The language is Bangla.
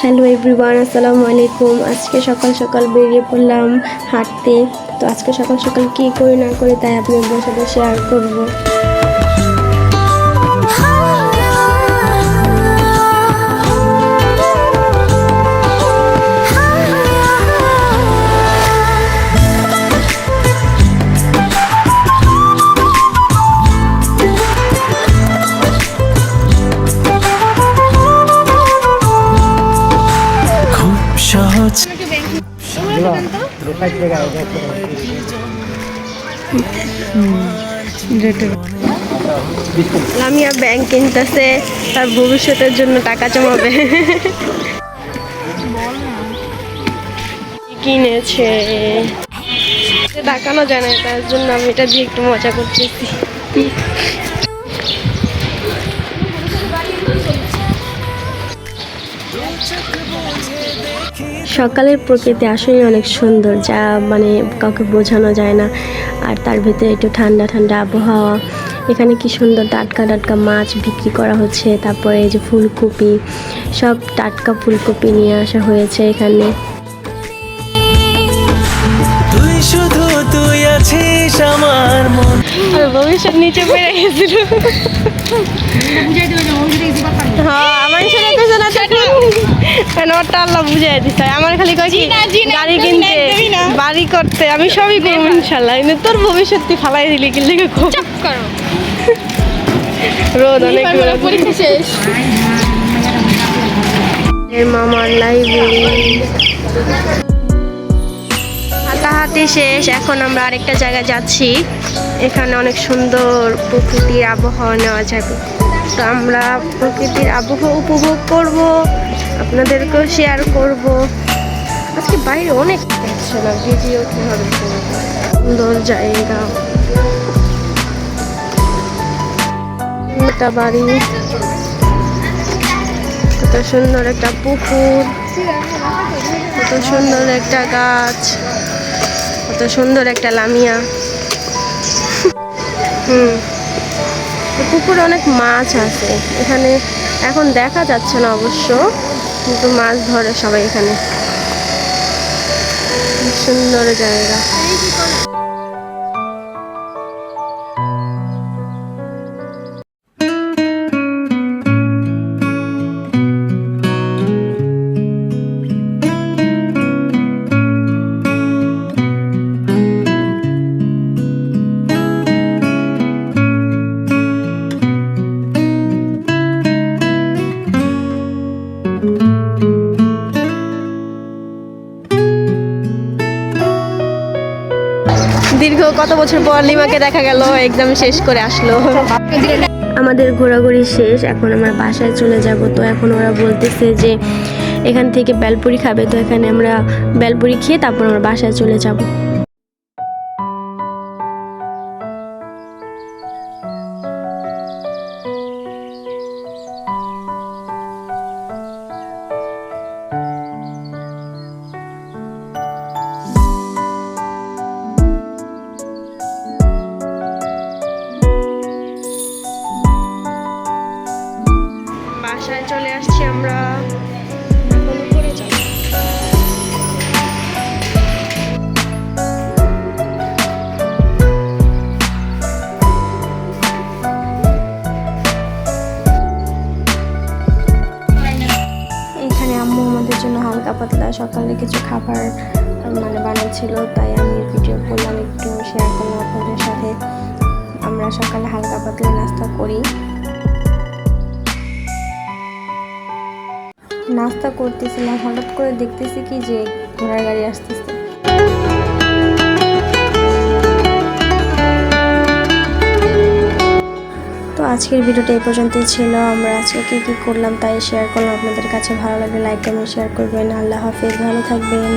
হ্যালো এভরিওয়ান, আসসালামু আলাইকুম। আজকে সকাল সকাল বেরিয়ে পড়লাম হাঁটতে। তো আজকে সকাল সকাল কী করে না করে তাই আপনাদের সাথে শেয়ার করবো। লামিয়া ব্যাংক কিনতেছে, তার ভবিষ্যতের জন্য টাকা জমাবে। কিনেছে দেখানো যায় না, তার জন্য আমি এটা দিয়ে একটু মজা করতেছি। সকালের প্রকৃতি আসলে অনেক সুন্দর, যা মানে কাউকে বোঝানো যায় না। আর তার ভিতরে একটু ঠান্ডা ঠান্ডা আবহাওয়া। এখানে কি সুন্দর টাটকা টাটকা মাছ বিক্রি করা হচ্ছে। তারপরে এই যে ফুলকপি, সব টাটকা ফুলকপি নিয়ে আসা হয়েছে এখানে। তুই শুধু তুই আছিস আমার মন। আর ভবিষ্যৎ নিচে পড়ে গেছিল। হ্যাঁ, আমার সাথে তো জানা কেন ওটা আল্লাহ বুঝাই দিছে। আমার খালি কয় কি গাড়ি কিনতে, বাড়ি করতে, আমি সবই করবো ইনশাল্লাহ। কিন্তু তোর ভবিষ্যৎ তুই ফালাই দিলি কি লেগে খুব করো। রোদ অনেক পরীক্ষা শেষ। মামার লাইব্রেরি হাঁটাহাঁটি শেষ। এখন আমরা আরেকটা জায়গায় যাচ্ছি। এখানে অনেক সুন্দর প্রকৃতির আবহাওয়া নেওয়া যাবে। তো আমরা প্রকৃতির আবহাওয়া উপভোগ করব, আপনাদেরকেও শেয়ার করব। আজকে বাইরে অনেক দেখছে না, ভিডিও কীভাবে করব। সুন্দর জায়গা, একটা বাড়ি, কত সুন্দর একটা পুকুর, কত সুন্দর একটা গাছ, কত সুন্দর একটা লামিয়া। পুকুরে অনেক মাছ আছে এখানে, এখন দেখা যাচ্ছে না অবশ্য, কিন্তু মাছ ধরে সবাই এখানে। সুন্দর জায়গা। দীর্ঘ কত বছর পর লিমাকে দেখা গেল, এক্সাম শেষ করে আসলো। আমাদের ঘোরাঘুরি শেষ, এখন আমরা বাসায় চলে যাব। তো এখন ওরা বলতেছে যে এখান থেকে বেলপুরি খাবে, তো এখানে আমরা বেলপুরি খেয়ে তারপর আমরা বাসায় চলে যাব। বাসায় চলে আসছি আমরা, এখন উপরে যাব। এখানে আম্মু আমাদের জন্য হালকা পাতলা সকালে কিছু খাবার মানে বানিয়েছিল, তাই আমি ভিডিও করলাম, একটু শেয়ার করলাম আপনাদের সাথে। আমরা সকালে হালকা পাতলা নাস্তা করি। নাস্তা করতেছিলাম, হঠাৎ করে দেখতেছি কি যে ঘোড়ার গাড়ি আসতেছে। তো আজকের ভিডিওটা এই পর্যন্তই ছিল। আমরা আজকে কী করলাম তাই শেয়ার করলাম আপনাদের কাছে। ভালো লাগলে লাইক কমেন্ট শেয়ার করবেন। আল্লাহ হাফেজ, ভালো থাকবেন।